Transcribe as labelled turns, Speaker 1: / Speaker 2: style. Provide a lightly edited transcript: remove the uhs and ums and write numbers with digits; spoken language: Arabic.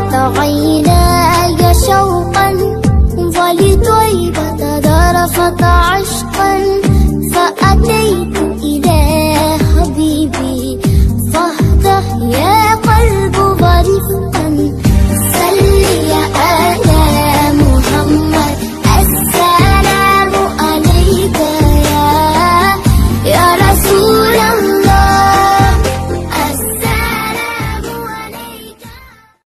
Speaker 1: ضاعت عيناي شوقا ولطيبة ذرفت عشقا فأتيت إلى حبيبي فاهدأ يا قلب ظريف